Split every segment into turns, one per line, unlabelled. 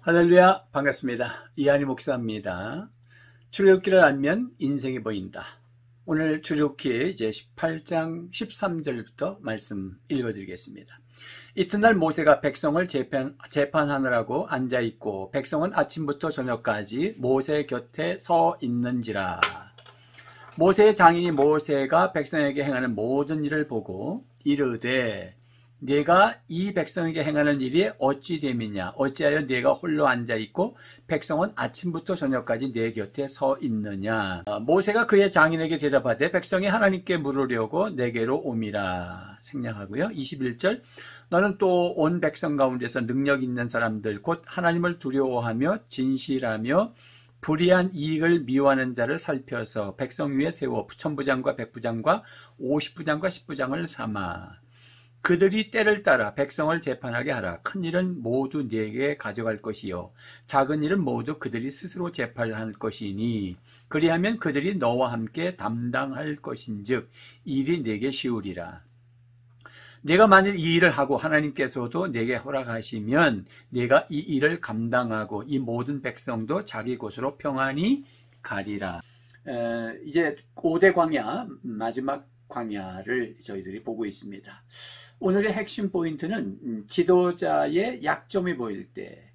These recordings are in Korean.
할렐루야, 반갑습니다. 이한희 목사입니다. 출애굽기를 알면 인생이 보인다. 오늘 출애굽기 이제 18장 13절부터 말씀 읽어드리겠습니다. 이튿날 모세가 백성을 재판하느라고 앉아있고 백성은 아침부터 저녁까지 모세 곁에 서 있는지라. 모세의 장인이 모세가 백성에게 행하는 모든 일을 보고 이르되 네가 이 백성에게 행하는 일이 어찌 됨이냐? 어찌하여 네가 홀로 앉아있고 백성은 아침부터 저녁까지 네 곁에 서 있느냐? 모세가 그의 장인에게 대답하되 백성이 하나님께 물으려고 내게로 옴이라. 생략하고요. 21절 너는 또 온 백성 가운데서 능력 있는 사람들 곧 하나님을 두려워하며 진실하며 불의한 이익을 미워하는 자를 살펴서 백성 위에 세워 천부장과 백부장과 50부장과 10부장을 삼아 그들이 때를 따라 백성을 재판하게 하라. 큰 일은 모두 네게 가져갈 것이요 작은 일은 모두 그들이 스스로 재판할 것이니 그리하면 그들이 너와 함께 담당할 것인즉 일이 네게 쉬우리라. 네가 만일 이 일을 하고 하나님께서도 네게 허락하시면 네가 이 일을 감당하고 이 모든 백성도 자기 곳으로 평안히 가리라. 이제 5대 광야, 마지막 광야를 저희들이 보고 있습니다. 오늘의 핵심 포인트는 지도자의 약점이 보일 때,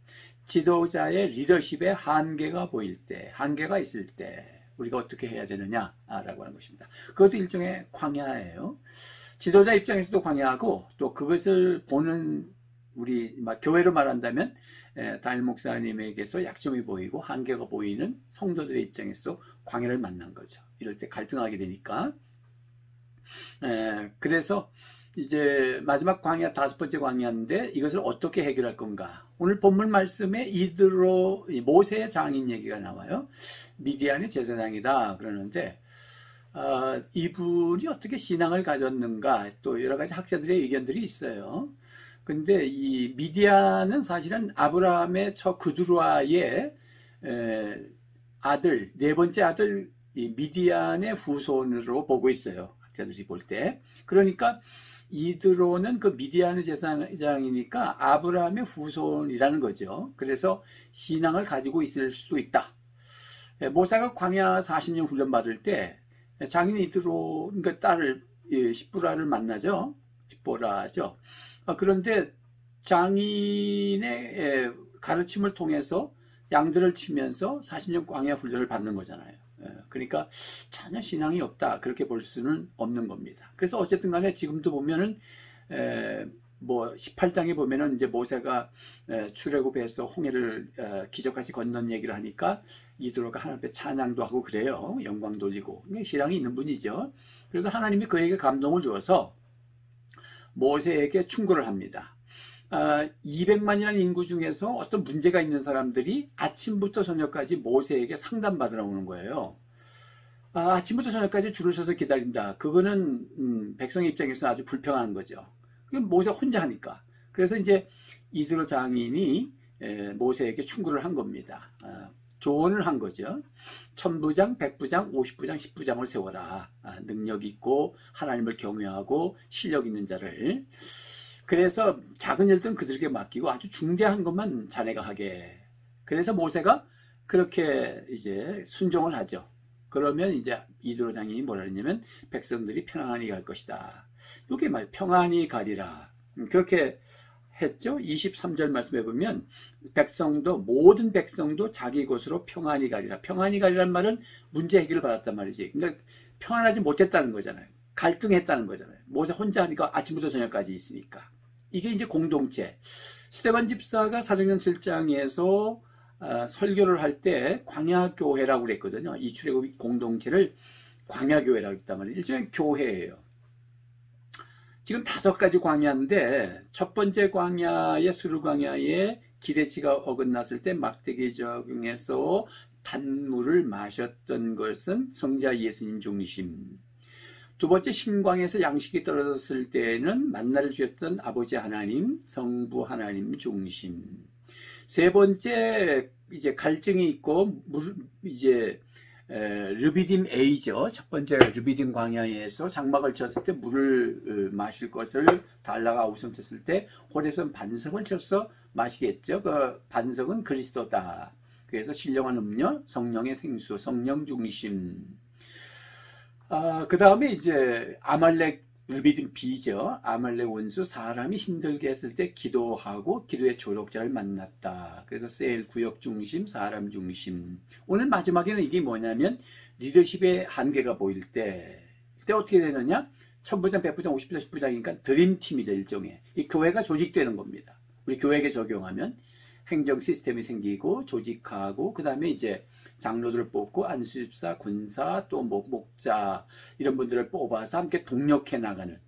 지도자의 리더십의 한계가 보일 때, 한계가 있을 때 우리가 어떻게 해야 되느냐라고 하는 것입니다. 그것도 일종의 광야예요. 지도자 입장에서도 광야하고 또 그것을 보는 우리 교회로 말한다면 담임 목사님에게서 약점이 보이고 한계가 보이는 성도들의 입장에서도 광야를 만난 거죠. 이럴 때 갈등하게 되니까. 그래서 이제 마지막 광야 5번째 광야인데 이것을 어떻게 해결할 건가? 오늘 본문 말씀에 이드로 모세의 장인 얘기가 나와요. 미디안의 제사장이다 그러는데 이분이 어떻게 신앙을 가졌는가? 또 여러 가지 학자들의 의견들이 있어요. 근데 이 미디안은 사실은 아브라함의 저 그두라의 아들, 네 번째 아들 이 미디안의 후손으로 보고 있어요. 학자들이 볼 때. 그러니까 이드로는 그 미디안의 제사장이니까 아브라함의 후손이라는 거죠. 그래서 신앙을 가지고 있을 수도 있다. 모세가 광야 40년 훈련 받을 때 장인 이드로, 그러니까 딸을 십보라를 만나죠. 십보라죠. 그런데 장인의 가르침을 통해서 양들을 치면서 40년 광야 훈련을 받는 거잖아요. 그러니까 전혀 신앙이 없다 그렇게 볼 수는 없는 겁니다. 그래서 어쨌든 간에 지금도 보면은 18장에 보면은 이제 모세가 출애굽해서 홍해를 기적같이 건넌 얘기를 하니까 이드로가 하나님 앞에 찬양도 하고 그래요. 영광 돌리고 신앙이 있는 분이죠. 그래서 하나님이 그에게 감동을 주어서 모세에게 충고를 합니다. 200만이라는 인구 중에서 어떤 문제가 있는 사람들이 아침부터 저녁까지 모세에게 상담받으러 오는 거예요. 아침부터 저녁까지 줄을 서서 기다린다. 그거는 백성의 입장에서 아주 불평한 거죠. 모세 혼자 하니까. 그래서 이제 이드로 장인이 모세에게 충고를 한 겁니다. 조언을 한 거죠. 천부장, 백부장, 50부장, 10부장을 세워라. 능력 있고 하나님을 경외하고 실력 있는 자를. 그래서 작은 일들은 그들에게 맡기고 아주 중대한 것만 자네가 하게. 그래서 모세가 그렇게 이제 순종을 하죠. 그러면 이제 이드로 장인이 뭐라 했냐면 백성들이 평안히 갈 것이다. 이게 말 평안히 가리라. 그렇게 했죠. 23절 말씀해 보면 백성도 모든 백성도 자기 곳으로 평안히 가리라. 평안히 가리란 말은 문제 해결을 받았단 말이지. 그러니까 평안하지 못했다는 거잖아요. 갈등했다는 거잖아요. 모세 혼자 하니까 아침부터 저녁까지 있으니까. 이게 이제 공동체. 스데반 집사가 사도행전 7장에서 설교를 할 때 광야교회라고 그랬거든요. 이 출애굽 공동체를 광야교회라고 했단 말이에요. 일종의 교회예요. 지금 5가지 광야인데 첫 번째 광야의 수르 광야에 기대치가 어긋났을 때 막대기 적용해서 단물을 마셨던 것은 성자 예수님 중심. 두 번째 신광에서 양식이 떨어졌을 때에는 만나를 주셨던 아버지 하나님, 성부 하나님 중심. 세 번째 이제 갈증이 있고 이제 르비딤 A죠. 첫 번째 르비딤 광야에서 장막을 쳤을 때 물을 마실 것을 달라가 아우성쳤을 때 호레손 반석을 쳐서 마시겠죠. 그 반석은 그리스도다. 그래서 신령한 음료, 성령의 생수, 성령 중심. 그 다음에 이제 아말렉 르비딤 B죠. 아말렉 원수 사람이 힘들게 했을 때 기도하고 기도의 조력자를 만났다. 그래서 셀 구역 중심, 사람 중심. 오늘 마지막에는 이게 뭐냐면 리더십의 한계가 보일 때 이때 어떻게 되느냐? 1000부장, 100부장, 50부장, 10부장이니까 드림팀이죠. 일종의. 이 교회가 조직되는 겁니다. 우리 교회에게 적용하면 행정 시스템이 생기고 조직하고 그 다음에 이제 장로들을 뽑고 안수집사, 군사, 또 목자 이런 분들을 뽑아서 함께 동력해 나가는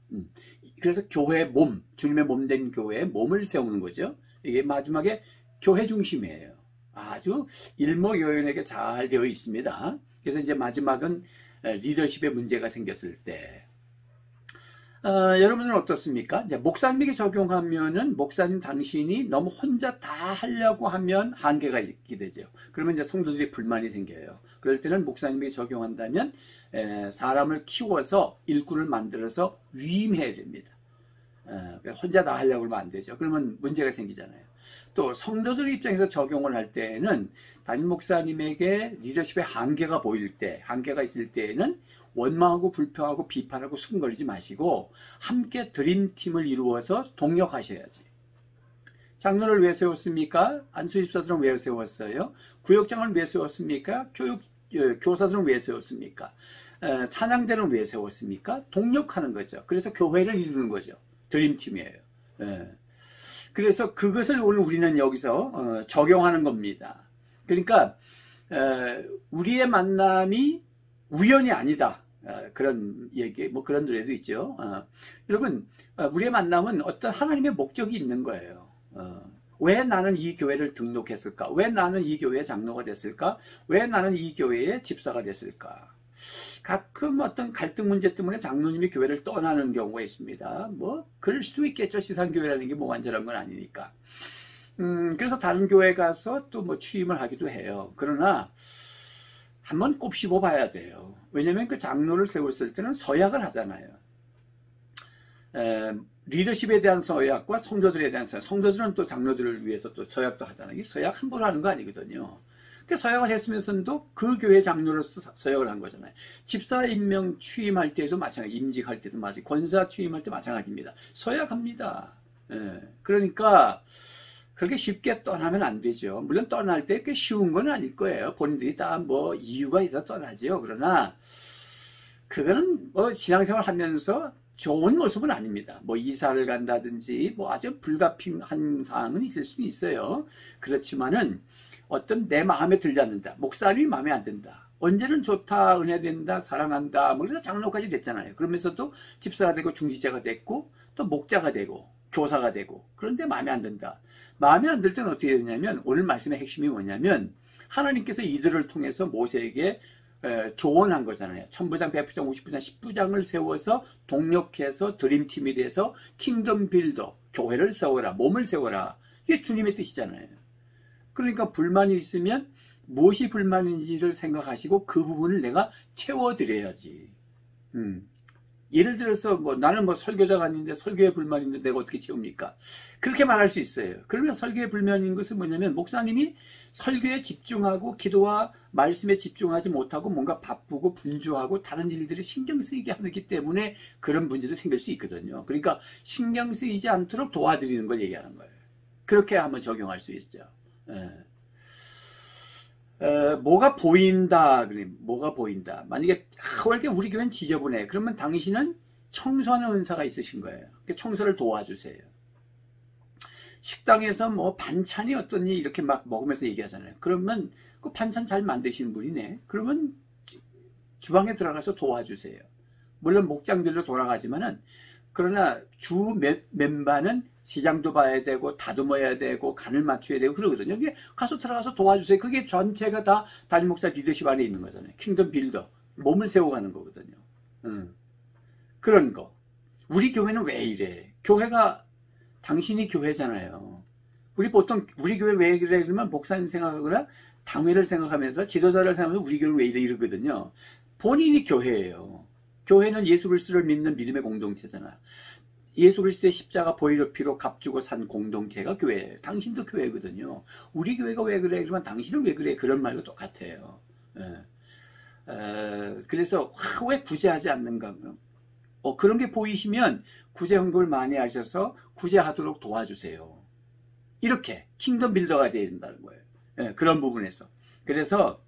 그래서 교회 몸, 주님의 몸된 교회의 몸을 세우는 거죠. 이게 마지막에 교회 중심이에요. 아주 일목요연하게 잘 되어 있습니다. 그래서 이제 마지막은 리더십에 문제가 생겼을 때 여러분은 어떻습니까? 이제 목사님에게 적용하면은 목사님 당신이 너무 혼자 다 하려고 하면 한계가 있게 되죠. 그러면 이제 성도들이 불만이 생겨요. 그럴 때는 목사님에게 적용한다면 사람을 키워서 일꾼을 만들어서 위임해야 됩니다. 혼자 다 하려고 하면 안 되죠. 그러면 문제가 생기잖아요. 또 성도들 입장에서 적용을 할 때는 담임 목사님에게 리더십의 한계가 보일 때, 한계가 있을 때에는 원망하고 불평하고 비판하고 수근거리지 마시고 함께 드림팀을 이루어서 동력하셔야지. 장로를 왜 세웠습니까? 안수집사들은 왜 세웠어요? 구역장을 왜 세웠습니까? 교사들은 왜 세웠습니까? 찬양대는 왜 세웠습니까? 동력하는 거죠. 그래서 교회를 이루는 거죠. 드림팀이에요. 그래서 그것을 오늘 우리는 여기서 적용하는 겁니다. 그러니까 우리의 만남이 우연이 아니다. 그런 얘기, 뭐 그런 노래도 있죠. 여러분, 우리의 만남은 어떤 하나님의 목적이 있는 거예요. 왜 나는 이 교회를 등록했을까? 왜 나는 이 교회의 장로가 됐을까? 왜 나는 이 교회의 집사가 됐을까? 가끔 어떤 갈등 문제 때문에 장로님이 교회를 떠나는 경우가 있습니다. 뭐 그럴 수도 있겠죠. 시상교회라는 게 뭐 완전한 건 아니니까. 그래서 다른 교회 가서 또 뭐 취임을 하기도 해요. 그러나 한번 곱씹어 봐야 돼요. 왜냐하면 그 장로를 세웠을 때는 서약을 하잖아요. 리더십에 대한 서약과 성도들에 대한 서약. 성도들은 또 장로들을 위해서 또 서약도 하잖아요. 이 서약 함부로 하는 거 아니거든요. 그 서약을 했으면서도 그 교회 장로로서 서약을 한 거잖아요. 집사 임명 취임할 때도 마찬가지, 임직할 때도 마찬가지, 권사 취임할 때 마찬가지입니다. 서약합니다. 그러니까 그렇게 쉽게 떠나면 안 되죠. 물론 떠날 때 꽤 쉬운 건 아닐 거예요. 본인들이 다 뭐 이유가 있어 떠나죠. 그러나 그거는 뭐 신앙생활 하면서 좋은 모습은 아닙니다. 뭐 이사를 간다든지 뭐 아주 불가피한 사항은 있을 수는 있어요. 그렇지만은 어떤 내 마음에 들지 않는다. 목사님이 마음에 안 든다. 언제는 좋다, 은혜된다, 사랑한다. 뭐 그래서 장로까지 됐잖아요. 그러면서도 집사가 되고 중지자가 됐고 또 목자가 되고 교사가 되고 그런데 마음에 안 든다. 마음에 안 들 때는 어떻게 되냐면 오늘 말씀의 핵심이 뭐냐면 하나님께서 이들을 통해서 모세에게 조언한 거잖아요. 1000부장, 100부장, 50부장, 10부장을 세워서 동력해서 드림팀이 돼서 킹덤 빌더, 교회를 세워라, 몸을 세워라. 이게 주님의 뜻이잖아요. 그러니까 불만이 있으면 무엇이 불만인지를 생각하시고 그 부분을 내가 채워드려야지. 예를 들어서 뭐 나는 뭐 설교자가 아닌데 설교에 불만이 있는데 내가 어떻게 채웁니까? 그렇게 말할 수 있어요. 그러면 설교에 불만인 것은 뭐냐면 목사님이 설교에 집중하고 기도와 말씀에 집중하지 못하고 뭔가 바쁘고 분주하고 다른 일들이 신경 쓰이게 하기 때문에 그런 문제도 생길 수 있거든요. 그러니까 신경 쓰이지 않도록 도와드리는 걸 얘기하는 거예요. 그렇게 한번 적용할 수 있죠. 뭐가 보인다. 그래, 뭐가 보인다. 만약에 왜 이렇게 우리 교회는 지저분해. 그러면 당신은 청소하는 은사가 있으신 거예요. 청소를 도와주세요. 식당에서 뭐 반찬이 어떠니 이렇게 막 먹으면서 얘기하잖아요. 그러면 그 반찬 잘 만드시는 분이네. 그러면 주방에 들어가서 도와주세요. 물론 목장들도 돌아가지만은 그러나 주 멤버는 시장도 봐야 되고 다듬어야 되고 간을 맞춰야 되고 그러거든요. 여기 가서 들어가서 도와주세요. 그게 전체가 다 담임 목사 리더십 안에 있는 거잖아요. 킹덤 빌더, 몸을 세워가는 거거든요. 그런 거. 우리 교회는 왜 이래? 교회가 당신이 교회잖아요. 우리 보통 우리 교회 왜 그래 그러면 목사님 생각하거나 당회를 생각하면서 지도자를 생각하면서 우리 교회는 왜 이래 이러거든요. 본인이 교회예요. 교회는 예수 그리스도를 믿는 믿음의 공동체잖아요. 예수 그리스도의 십자가 보혈의 피로 값주고 산 공동체가 교회예요. 당신도 교회거든요. 우리 교회가 왜 그래 그러면 당신은 왜 그래 그런 말과 똑같아요. 그래서 왜 구제하지 않는가? 그런 게 보이시면 구제 헌금을 많이 하셔서 구제하도록 도와주세요. 이렇게 킹덤 빌더가 되어야 된다는 거예요. 그런 부분에서. 그래서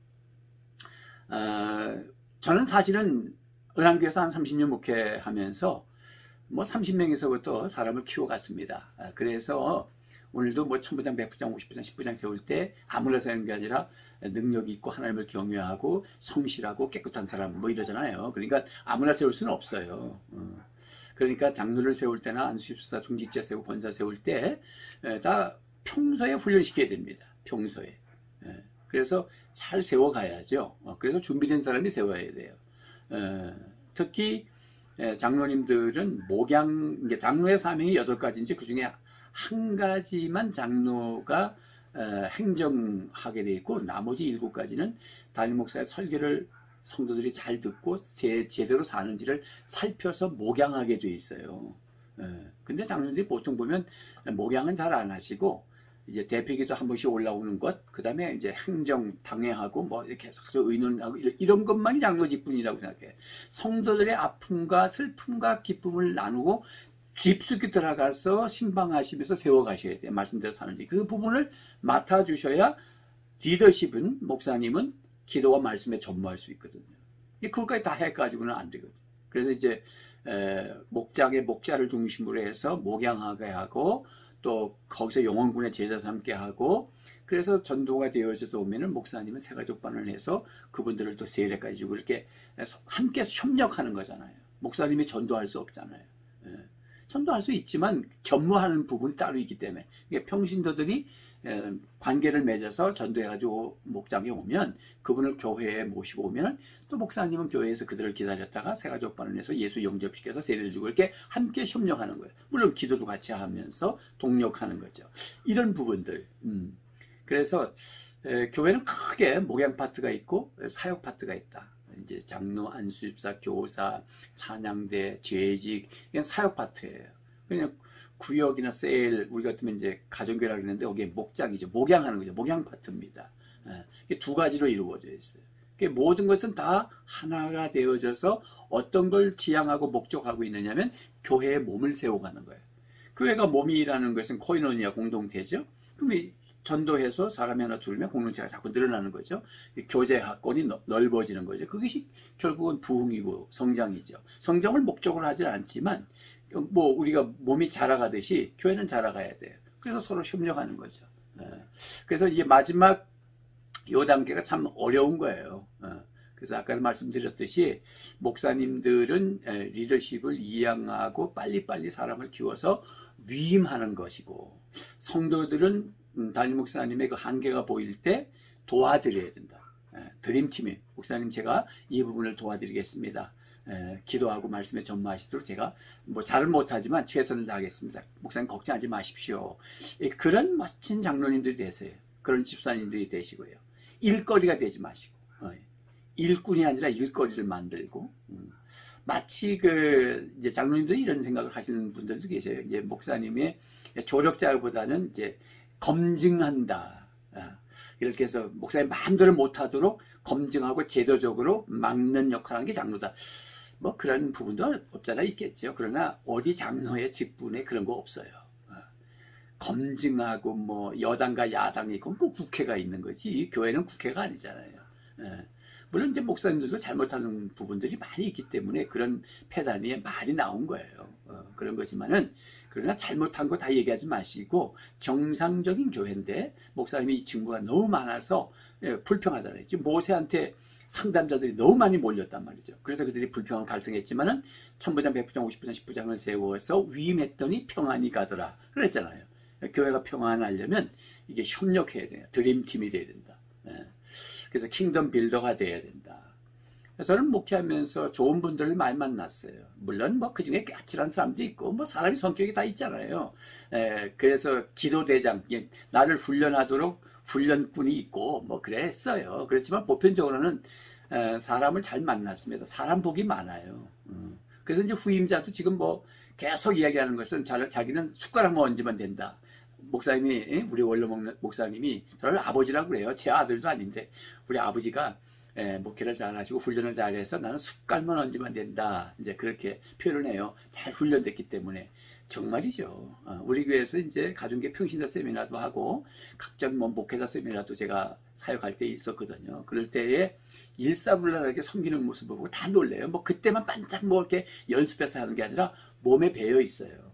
저는 사실은 은한교회에서 한 30년 목회하면서 뭐 30명에서부터 사람을 키워갔습니다. 그래서 오늘도 뭐 천부장, 백부장, 50부장, 10부장 세울 때 아무나 세우는 게 아니라 능력이 있고 하나님을 경외하고 성실하고 깨끗한 사람 뭐 이러잖아요. 그러니까 아무나 세울 수는 없어요. 그러니까 장로를 세울 때나 안수집사, 중직자 세우고 권사 세울 때 다 평소에 훈련시켜야 됩니다. 평소에. 그래서 잘 세워가야죠. 그래서 준비된 사람이 세워야 돼요. 특히 장로님들은 장로의 사명이 8가지인지 그 중에 한 가지만 장로가 행정하게 되어 있고 나머지 7가지는 담임 목사의 설교를 성도들이 잘 듣고 제대로 사는지를 살펴서 목양하게 되어 있어요. 근데 장로님들이 보통 보면 목양은 잘 안 하시고 이제 대표기도 한 번씩 올라오는 것, 그 다음에 이제 행정 당회하고 뭐 이렇게 해서 의논하고 이런 것만이 장로 직분이라고 생각해요. 성도들의 아픔과 슬픔과 기쁨을 나누고 깊숙이 들어가서 신방하시면서 세워가셔야 돼요. 말씀대로 사는지. 그 부분을 맡아주셔야 리더십은, 목사님은 기도와 말씀에 전무할 수 있거든요. 그것까지 다 해가지고는 안 되거든요. 그래서 이제 목장의 목자를 중심으로 해서 목양하게 하고 또 거기서 영혼군의 제자 삼게 하고 그래서 전도가 되어져서 오면은 목사님은 새가족반을 해서 그분들을 또 세례까지 주고 이렇게 함께 협력하는 거잖아요. 목사님이 전도할 수 없잖아요. 전도할 수 있지만 전무하는 부분이 따로 있기 때문에 평신도들이 관계를 맺어서 전도해가지고 목장에 오면 그분을 교회에 모시고 오면 또 목사님은 교회에서 그들을 기다렸다가 새가족반을 해서 예수 영접시켜서 세례를 주고 이렇게 함께 협력하는 거예요. 물론 기도도 같이 하면서 동력하는 거죠. 이런 부분들. 그래서 교회는 크게 목양 파트가 있고 사역 파트가 있다. 이제 장로, 안수집사, 교사, 찬양대, 재직 이건 사역 파트예요. 그냥 구역이나 셀 우리 같으면 이제 가정교회라고 그랬는데 여기에 목장이죠. 목양하는 거죠. 목양 파트입니다. 이게 2가지로 이루어져 있어요. 모든 것은 다 하나가 되어져서 어떤 걸 지향하고 목적하고 있느냐면 교회의 몸을 세워가는 거예요. 교회가 몸이라는 것은 코이노니아 공동체죠. 그럼 이 전도해서 사람이 하나 줄면 공동체가 자꾸 늘어나는 거죠. 교제 학권이 넓어지는 거죠. 그것이 결국은 부흥이고 성장이죠. 성장을 목적으로 하지 않지만 뭐 우리가 몸이 자라가듯이 교회는 자라가야 돼요. 그래서 서로 협력하는 거죠. 그래서 이제 마지막 요 단계가 참 어려운 거예요. 그래서 아까 말씀드렸듯이 목사님들은 리더십을 이양하고 빨리빨리 사람을 키워서 위임하는 것이고 성도들은 담임 목사님의 그 한계가 보일 때 도와드려야 된다. 드림팀이 목사님 제가 이 부분을 도와드리겠습니다. 기도하고 말씀에 전무하시도록 제가 뭐 잘은 못하지만 최선을 다하겠습니다. 목사님 걱정하지 마십시오. 그런 멋진 장로님들이 되세요. 그런 집사님들이 되시고요. 일거리가 되지 마시고 일꾼이 아니라 일거리를 만들고 마치 이제 장로님들이 이런 생각을 하시는 분들도 계세요. 이제 목사님의 조력자보다는 이제 검증한다. 이렇게 해서 목사님 마음대로 못하도록 검증하고 제도적으로 막는 역할하는 게 장로다. 뭐 그런 부분도 없잖아 있겠죠. 그러나 어디 장로의 직분에 그런 거 없어요. 검증하고 뭐 여당과 야당이 있고 그 국회가 있는 거지. 교회는 국회가 아니잖아요. 물론 이제 목사님들도 잘못하는 부분들이 많이 있기 때문에 그런 폐단이 많이 나온 거예요. 그런 거지만은 그러나 잘못한 거 다 얘기하지 마시고 정상적인 교회인데 목사님이 이 친구가 너무 많아서 불평하잖아요. 지금 모세한테 상담자들이 너무 많이 몰렸단 말이죠. 그래서 그들이 불평하고 갈등했지만은 천부장, 백부장, 50부장, 10부장을 세워서 위임했더니 평안이 가더라. 그랬잖아요. 교회가 평안하려면 이게 협력해야 돼요. 드림팀이 돼야 된다. 그래서 킹덤 빌더가 돼야 된다. 저는 목회하면서 좋은 분들을 많이 만났어요. 물론 뭐 그중에 까칠한 사람도 있고 뭐 사람이 성격이 다 있잖아요. 그래서 기도대장, 나를 훈련하도록 훈련꾼이 있고 뭐 그랬어요. 그렇지만 보편적으로는 사람을 잘 만났습니다. 사람 복이 많아요. 그래서 이제 후임자도 지금 뭐 계속 이야기하는 것은 자기는 숟가락만 얹으면 된다. 목사님이, 우리 원로 목사님이 저를 아버지라고 그래요. 제 아들도 아닌데 우리 아버지가 목회를 잘하시고 훈련을 잘해서 나는 숟갈만 얹으면 된다. 이제 그렇게 표현을 해요. 잘 훈련됐기 때문에. 정말이죠. 우리 교회에서 이제 가정계 평신도 세미나도 하고 각종 뭐 목회자 세미나도 제가 사역할 때 있었거든요. 그럴 때에 일사불란하게 섬기는 모습을 보고 다 놀래요. 뭐 그때만 반짝 뭐 이렇게 연습해서 하는 게 아니라 몸에 배어 있어요.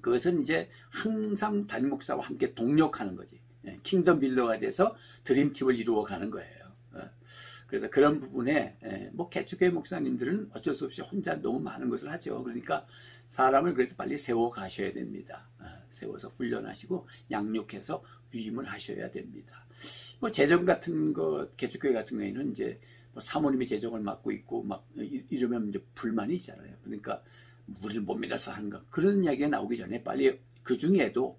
그것은 이제 항상 담임 목사와 함께 동력하는 거지. 킹덤 빌더가 돼서 드림팀을 이루어 가는 거예요. 그래서 그런 부분에 뭐 개척교회 목사님들은 어쩔 수 없이 혼자 너무 많은 것을 하죠. 그러니까 사람을 그래도 빨리 세워 가셔야 됩니다. 세워서 훈련하시고 양육해서 위임을 하셔야 됩니다. 뭐 재정 같은 것, 개척교회 같은 경우에는 이제 뭐 사모님이 재정을 맡고 있고 막 이러면 이제 불만이 있잖아요. 그러니까 우리를 못 믿어서 하는 거, 그런 이야기가 나오기 전에 빨리 그 중에도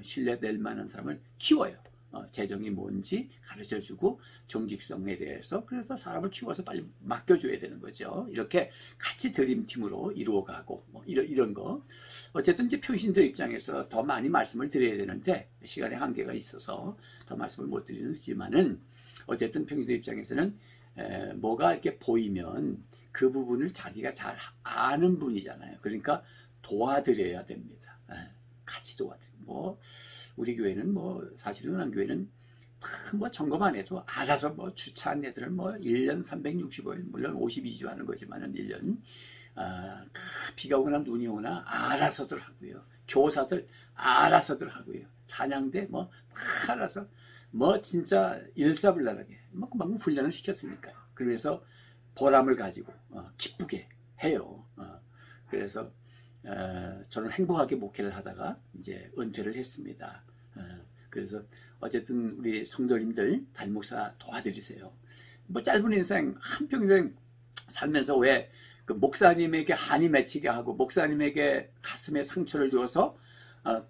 신뢰될 만한 사람을 키워요. 재정이 뭔지 가르쳐주고 정직성에 대해서, 그래서 사람을 키워서 빨리 맡겨줘야 되는 거죠. 이렇게 같이 드림팀으로 이루어가고 뭐 이런 거. 어쨌든 이제 평신도 입장에서 더 많이 말씀을 드려야 되는데 시간의 한계가 있어서 더 말씀을 못 드리지만은, 어쨌든 평신도 입장에서는 뭐가 이렇게 보이면 그 부분을 자기가 잘 아는 분이잖아요. 그러니까 도와드려야 됩니다. 같이 도와드리고, 뭐 우리 교회는 뭐 사실은 한 교회는 뭐 점검 안 해도 알아서 뭐 주차한 애들은 뭐 1년 365일, 물론 52주 하는 거지만은 1년 비가 오거나 눈이 오거나 알아서들 하고요. 교사들 알아서들 하고요. 찬양대 뭐 알아서 뭐 진짜 일사불란하게 뭐 그만큼 훈련을 시켰으니까요. 그래서 보람을 가지고 기쁘게 해요. 그래서 저는 행복하게 목회를 하다가 이제 은퇴를 했습니다. 그래서 어쨌든 우리 성도님들 담임 목사 도와드리세요. 뭐 짧은 인생 한평생 살면서 왜 그 목사님에게 한이 맺히게 하고 목사님에게 가슴에 상처를 주어서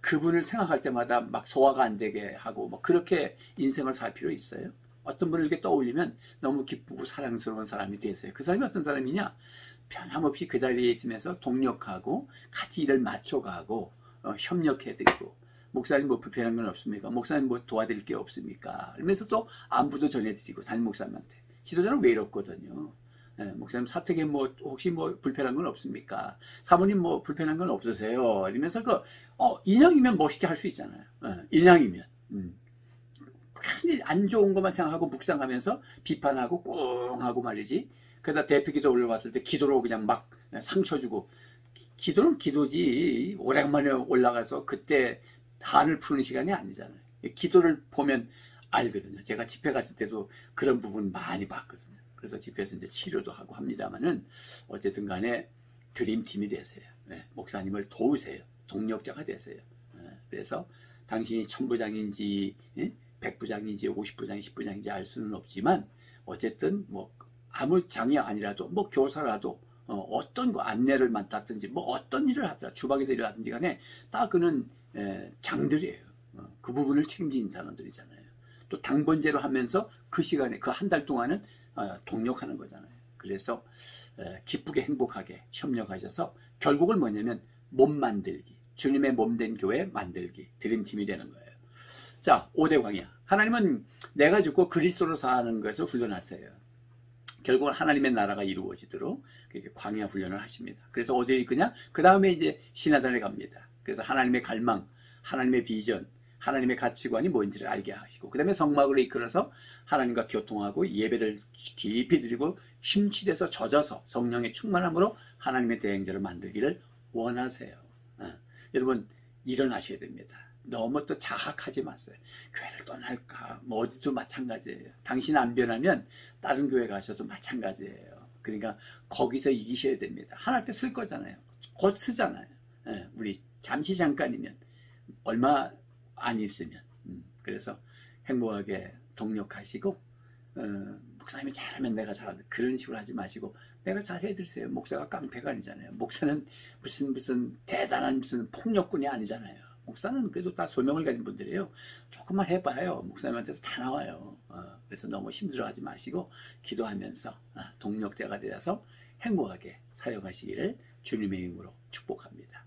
그분을 생각할 때마다 막 소화가 안 되게 하고 뭐 그렇게 인생을 살 필요 있어요? 어떤 분을 이렇게 떠올리면 너무 기쁘고 사랑스러운 사람이 되세요. 그 사람이 어떤 사람이냐? 변함없이 그 자리에 있으면서 동력하고 같이 일을 맞춰가고 협력해드리고, 목사님 뭐 불편한 건 없습니까? 목사님 뭐 도와드릴 게 없습니까? 그러면서 또 안부도 전해드리고, 담임 목사님한테. 지도자는 외롭거든요. 목사님 사택에 뭐 혹시 뭐 불편한 건 없습니까? 사모님 뭐 불편한 건 없으세요? 이러면서 인형이면 멋있게 할 수 있잖아요. 인형이면. 괜히 안 좋은 것만 생각하고 묵상하면서 비판하고 꽁 하고 말이지. 그러다 대표 기도 올라왔을 때 기도로 그냥 막 상처 주고, 기도는 기도지 오랜만에 올라가서 그때 한을 푸는 시간이 아니잖아요. 기도를 보면 알거든요. 제가 집회 갔을 때도 그런 부분 많이 봤거든요. 그래서 집회에서 이제 치료도 하고 합니다만은, 어쨌든 간에 드림팀이 되세요. 목사님을 도우세요. 동력자가 되세요. 그래서 당신이 천부장인지 100부장인지 50부장인지 10부장인지 알 수는 없지만, 어쨌든 뭐 아무 장이 아니라도 뭐 교사라도 어떤 거 안내를 맡았든지 뭐 어떤 일을 하더라, 주방에서 일을 하든지 간에 다 그는 장들이에요. 그 부분을 책임진 사람들이잖아요. 또 당번제로 하면서 그 시간에 그 한 달 동안은 동력하는 거잖아요. 그래서 기쁘게 행복하게 협력하셔서 결국은 뭐냐면 몸 만들기, 주님의 몸된 교회 만들기, 드림팀이 되는 거예요. 자, 5대 광야. 하나님은 내가 죽고 그리스도로 사는 것을 훈련하세요. 결국은 하나님의 나라가 이루어지도록 그렇게 광야 훈련을 하십니다. 그래서 어디에 있느냐? 그 다음에 이제 시나산에 갑니다. 그래서 하나님의 갈망, 하나님의 비전, 하나님의 가치관이 뭔지를 알게 하시고, 그 다음에 성막으로 이끌어서 하나님과 교통하고 예배를 깊이 드리고 심취돼서 젖어서 성령의 충만함으로 하나님의 대행자를 만들기를 원하세요. 여러분 일어나셔야 됩니다. 너무 또 자학하지 마세요. 교회를 떠날까? 뭐 어디도 마찬가지예요. 당신 안 변하면 다른 교회 가셔도 마찬가지예요. 그러니까 거기서 이기셔야 됩니다. 하나님 앞에 쓸 거잖아요. 곧 쓰잖아요. 우리 잠시 잠깐이면, 얼마 안 있으면. 그래서 행복하게 동력하시고 목사님이 잘하면 내가 잘한다. 그런 식으로 하지 마시고 내가 잘해드리세요. 목사가 깡패가 아니잖아요. 목사는 무슨 대단한 무슨 폭력군이 아니잖아요. 목사는 그래도 다 소명을 가진 분들이에요. 조금만 해봐요. 목사님한테서 다 나와요. 그래서 너무 힘들어하지 마시고 기도하면서 동력자가 되어서 행복하게 사역하시기를 주님의 이름으로 축복합니다.